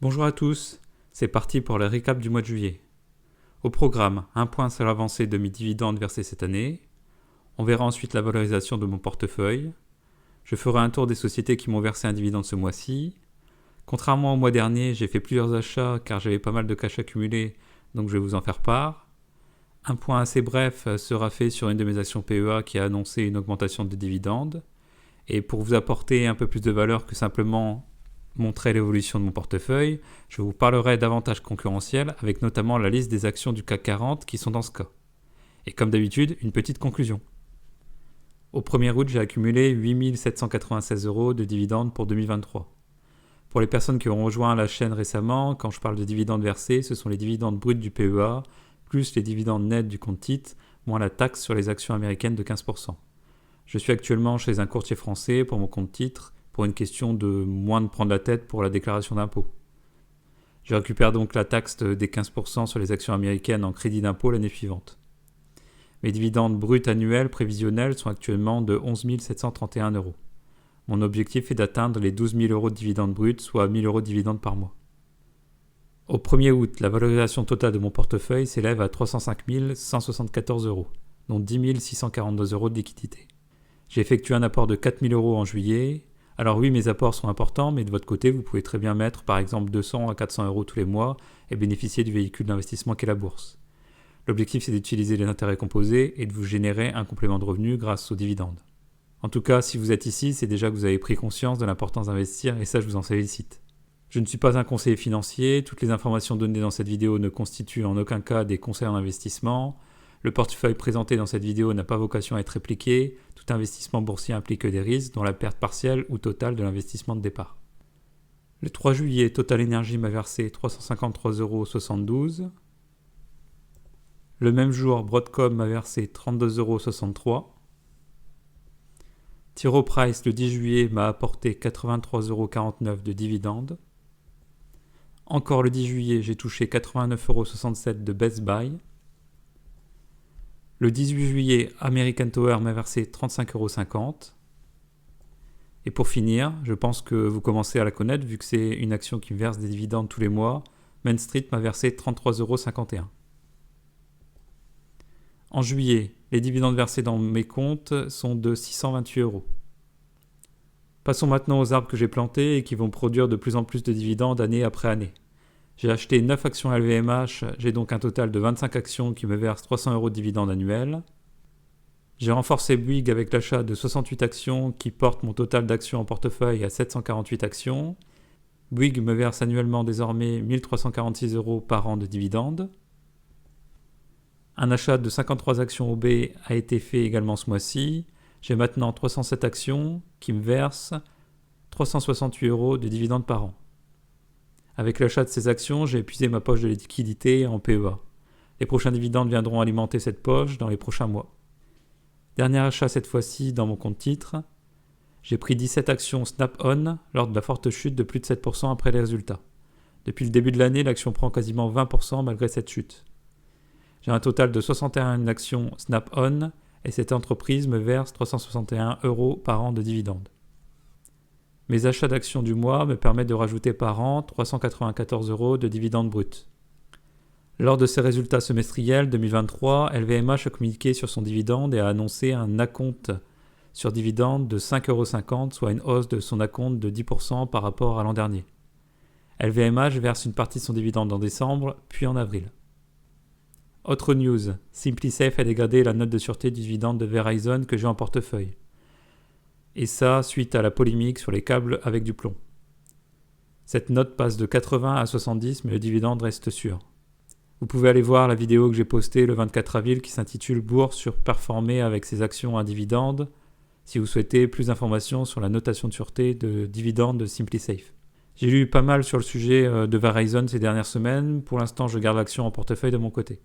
Bonjour à tous, c'est parti pour le récap du mois de juillet. Au programme, un point sur l'avancée de mes dividendes versés cette année. On verra ensuite la valorisation de mon portefeuille. Je ferai un tour des sociétés qui m'ont versé un dividende ce mois-ci. Contrairement au mois dernier, j'ai fait plusieurs achats car j'avais pas mal de cash accumulé, donc je vais vous en faire part. Un point assez bref sera fait sur une de mes actions PEA qui a annoncé une augmentation de dividendes. Et pour vous apporter un peu plus de valeur que simplement montrer l'évolution de mon portefeuille, je vous parlerai d'avantages concurrentiels avec notamment la liste des actions du CAC 40 qui sont dans ce cas. Et comme d'habitude, une petite conclusion. Au 1er août, j'ai accumulé 8 796 € de dividendes pour 2023. Pour les personnes qui ont rejoint la chaîne récemment, quand je parle de dividendes versés, ce sont les dividendes bruts du PEA, plus les dividendes nets du compte titre, moins la taxe sur les actions américaines de 15%. Je suis actuellement chez un courtier français pour mon compte titre, pour une question de moins de prendre la tête pour la déclaration d'impôt. Je récupère donc la taxe des 15% sur les actions américaines en crédit d'impôt l'année suivante. Mes dividendes bruts annuels prévisionnels sont actuellement de 11 731 €. Mon objectif est d'atteindre les 12 000 € de dividendes bruts, soit 1 000 € de dividendes par mois. Au 1er août, la valorisation totale de mon portefeuille s'élève à 305 174 €, dont 10 642 € de liquidité. J'ai effectué un apport de 4 000 € en juillet. Alors oui, mes apports sont importants, mais de votre côté, vous pouvez très bien mettre par exemple 200 à 400 € tous les mois et bénéficier du véhicule d'investissement qu'est la bourse. L'objectif, c'est d'utiliser les intérêts composés et de vous générer un complément de revenu grâce aux dividendes. En tout cas, si vous êtes ici, c'est déjà que vous avez pris conscience de l'importance d'investir et ça, je vous en félicite. Je ne suis pas un conseiller financier, toutes les informations données dans cette vidéo ne constituent en aucun cas des conseils en investissement. Le portefeuille présenté dans cette vidéo n'a pas vocation à être répliqué. Tout investissement boursier implique des risques, dont la perte partielle ou totale de l'investissement de départ. Le 3 juillet, Total Energy m'a versé 353,72 €. Le même jour, Broadcom m'a versé 32,63 €. T. Rowe Price, le 10 juillet, m'a apporté 83,49 € de dividendes. Encore le 10 juillet, j'ai touché 89,67 € de Best Buy. Le 18 juillet, American Tower m'a versé 35,50 €. Et pour finir, je pense que vous commencez à la connaître vu que c'est une action qui me verse des dividendes tous les mois. Main Street m'a versé 33,51 €. En juillet, les dividendes versés dans mes comptes sont de 628 €. Passons maintenant aux arbres que j'ai plantés et qui vont produire de plus en plus de dividendes année après année. J'ai acheté 9 actions LVMH, j'ai donc un total de 25 actions qui me versent 300 € de dividendes annuels. J'ai renforcé Bouygues avec l'achat de 68 actions qui portent mon total d'actions en portefeuille à 748 actions. Bouygues me verse annuellement désormais 1 346 € par an de dividendes. Un achat de 53 actions OB a été fait également ce mois-ci. J'ai maintenant 307 actions qui me versent 368 € de dividendes par an. Avec l'achat de ces actions, j'ai épuisé ma poche de liquidité en PEA. Les prochains dividendes viendront alimenter cette poche dans les prochains mois. Dernier achat cette fois-ci dans mon compte titre. J'ai pris 17 actions Snap-on lors de la forte chute de plus de 7% après les résultats. Depuis le début de l'année, l'action prend quasiment 20% malgré cette chute. J'ai un total de 61 actions Snap-on et cette entreprise me verse 361 € par an de dividendes. Mes achats d'actions du mois me permettent de rajouter par an 394 € de dividendes bruts. Lors de ses résultats semestriels 2023, LVMH a communiqué sur son dividende et a annoncé un acompte sur dividende de 5,50 €, soit une hausse de son acompte de 10% par rapport à l'an dernier. LVMH verse une partie de son dividende en décembre, puis en avril. Autre news, SimpliSafe a dégradé la note de sûreté du dividende de Verizon que j'ai en portefeuille. Et ça, suite à la polémique sur les câbles avec du plomb. Cette note passe de 80 à 70, mais le dividende reste sûr. Vous pouvez aller voir la vidéo que j'ai postée le 24 avril qui s'intitule « Bourse surperformée avec ses actions à dividendes » si vous souhaitez plus d'informations sur la notation de sûreté de dividendes de SimpliSafe. J'ai lu pas mal sur le sujet de Verizon ces dernières semaines. Pour l'instant, je garde l'action en portefeuille de mon côté.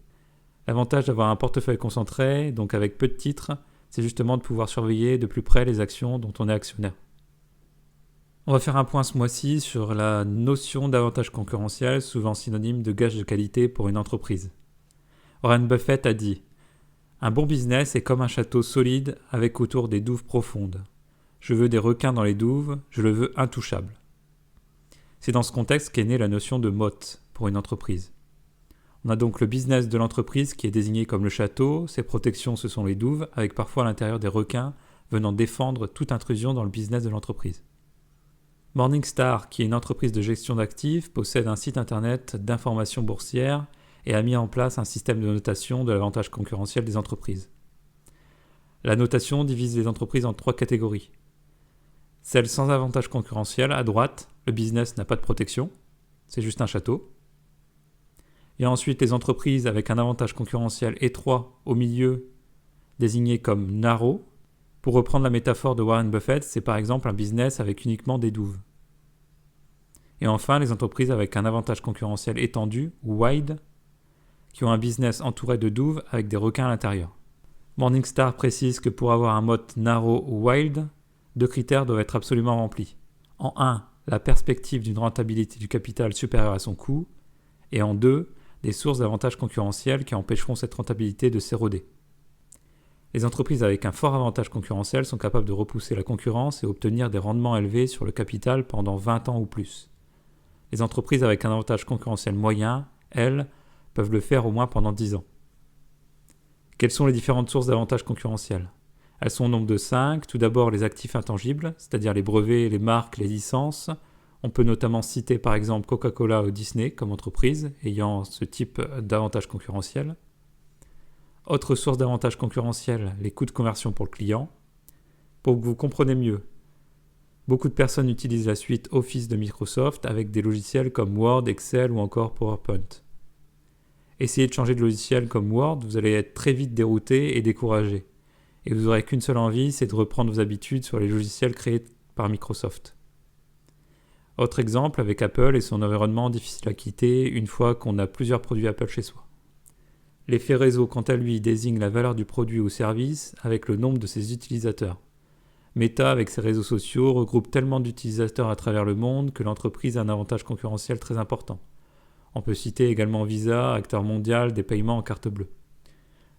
L'avantage d'avoir un portefeuille concentré, donc avec peu de titres, c'est justement de pouvoir surveiller de plus près les actions dont on est actionnaire. On va faire un point ce mois-ci sur la notion d'avantage concurrentiel, souvent synonyme de gage de qualité pour une entreprise. Warren Buffett a dit « Un bon business est comme un château solide avec autour des douves profondes. Je veux des requins dans les douves, je le veux intouchable. » C'est dans ce contexte qu'est née la notion de motte pour une entreprise. On a donc le business de l'entreprise qui est désigné comme le château, ses protections ce sont les douves, avec parfois à l'intérieur des requins venant défendre toute intrusion dans le business de l'entreprise. Morningstar, qui est une entreprise de gestion d'actifs, possède un site internet d'information boursière et a mis en place un système de notation de l'avantage concurrentiel des entreprises. La notation divise les entreprises en 3 catégories. Celles sans avantage concurrentiel, à droite, le business n'a pas de protection, c'est juste un château. Il y a ensuite les entreprises avec un avantage concurrentiel étroit au milieu, désignées comme narrow. Pour reprendre la métaphore de Warren Buffett, c'est par exemple un business avec uniquement des douves. Et enfin, les entreprises avec un avantage concurrentiel étendu, ou wide, qui ont un business entouré de douves avec des requins à l'intérieur. Morningstar précise que pour avoir un motte narrow ou wild, 2 critères doivent être absolument remplis. En 1, la perspective d'une rentabilité du capital supérieure à son coût, et en 2, des sources d'avantages concurrentiels qui empêcheront cette rentabilité de s'éroder. Les entreprises avec un fort avantage concurrentiel sont capables de repousser la concurrence et obtenir des rendements élevés sur le capital pendant 20 ans ou plus. Les entreprises avec un avantage concurrentiel moyen, elles, peuvent le faire au moins pendant 10 ans. Quelles sont les différentes sources d'avantages concurrentiels ? Elles sont au nombre de 5. Tout d'abord, les actifs intangibles, c'est-à-dire les brevets, les marques, les licences. On peut notamment citer par exemple Coca-Cola ou Disney comme entreprise ayant ce type d'avantage concurrentiel. Autre source d'avantage concurrentiel, les coûts de conversion pour le client. Pour que vous compreniez mieux, beaucoup de personnes utilisent la suite Office de Microsoft avec des logiciels comme Word, Excel ou encore PowerPoint. Essayez de changer de logiciel comme Word, vous allez être très vite dérouté et découragé. Et vous n'aurez qu'une seule envie, c'est de reprendre vos habitudes sur les logiciels créés par Microsoft. Autre exemple avec Apple et son environnement difficile à quitter une fois qu'on a plusieurs produits Apple chez soi. L'effet réseau, quant à lui, désigne la valeur du produit ou service avec le nombre de ses utilisateurs. Meta, avec ses réseaux sociaux, regroupe tellement d'utilisateurs à travers le monde que l'entreprise a un avantage concurrentiel très important. On peut citer également Visa, acteur mondial des paiements en carte bleue.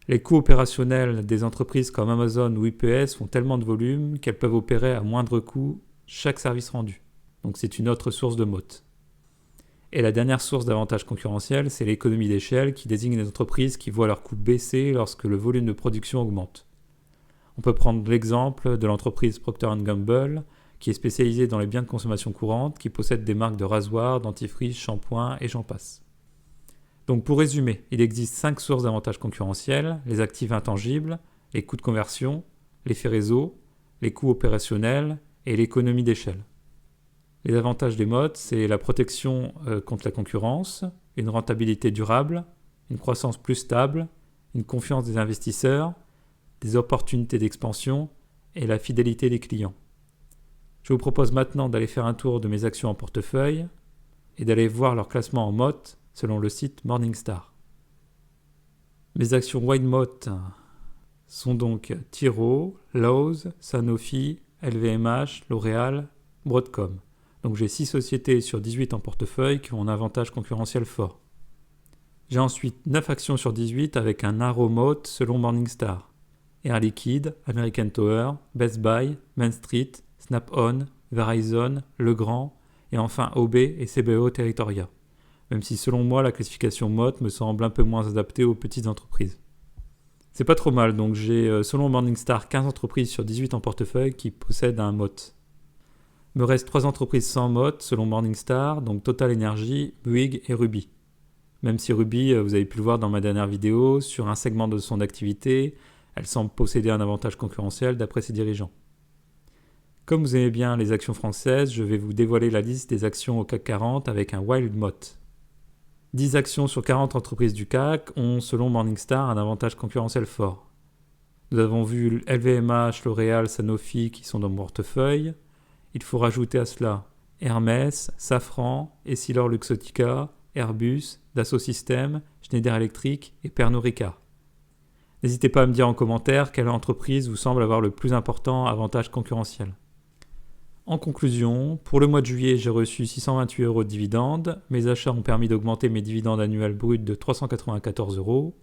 Les coûts opérationnels des entreprises comme Amazon ou UPS font tellement de volume qu'elles peuvent opérer à moindre coût chaque service rendu. Donc c'est une autre source de motte. Et la dernière source d'avantage concurrentiel, c'est l'économie d'échelle qui désigne les entreprises qui voient leurs coûts baisser lorsque le volume de production augmente. On peut prendre l'exemple de l'entreprise Procter & Gamble qui est spécialisée dans les biens de consommation courante, qui possède des marques de rasoirs, dentifrices, shampoings et j'en passe. Donc pour résumer, il existe 5 sources d'avantages concurrentiels, les actifs intangibles, les coûts de conversion, l'effet réseau, les coûts opérationnels et l'économie d'échelle. Les avantages des mottes, c'est la protection contre la concurrence, une rentabilité durable, une croissance plus stable, une confiance des investisseurs, des opportunités d'expansion et la fidélité des clients. Je vous propose maintenant d'aller faire un tour de mes actions en portefeuille et d'aller voir leur classement en mottes selon le site Morningstar. Mes actions Wide Motte sont donc Tiro, Lowe's, Sanofi, LVMH, L'Oréal, Broadcom. Donc j'ai 6 sociétés sur 18 en portefeuille qui ont un avantage concurrentiel fort. J'ai ensuite 9 actions sur 18 avec un narrow motte selon Morningstar. Air Liquide, American Tower, Best Buy, Main Street, Snap-on, Verizon, Legrand et enfin OB et CBO Territoria. Même si selon moi la classification motte me semble un peu moins adaptée aux petites entreprises. C'est pas trop mal, donc j'ai selon Morningstar 15 entreprises sur 18 en portefeuille qui possèdent un motte. Me reste 3 entreprises sans motte selon Morningstar, donc Total Energy, Bouygues et Ruby. Même si Ruby, vous avez pu le voir dans ma dernière vidéo, sur un segment de son activité, elle semble posséder un avantage concurrentiel d'après ses dirigeants. Comme vous aimez bien les actions françaises, je vais vous dévoiler la liste des actions au CAC 40 avec un wild motte. 10 actions sur 40 entreprises du CAC ont, selon Morningstar, un avantage concurrentiel fort. Nous avons vu LVMH, L'Oréal, Sanofi qui sont dans mon portefeuille. Il faut rajouter à cela Hermès, Safran, Essilor-Luxottica, Airbus, Dassault Systèmes, Schneider Electric et Pernod Ricard. N'hésitez pas à me dire en commentaire quelle entreprise vous semble avoir le plus important avantage concurrentiel. En conclusion, pour le mois de juillet, j'ai reçu 628 € de dividendes. Mes achats ont permis d'augmenter mes dividendes annuels bruts de 394 €.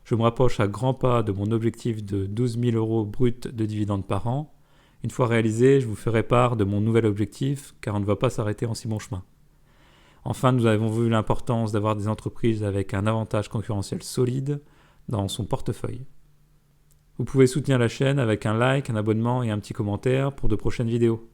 Je me rapproche à grands pas de mon objectif de 12 000 € bruts de dividendes par an. Une fois réalisé, je vous ferai part de mon nouvel objectif, car on ne va pas s'arrêter en si bon chemin. Enfin, nous avons vu l'importance d'avoir des entreprises avec un avantage concurrentiel solide dans son portefeuille. Vous pouvez soutenir la chaîne avec un like, un abonnement et un petit commentaire pour de prochaines vidéos.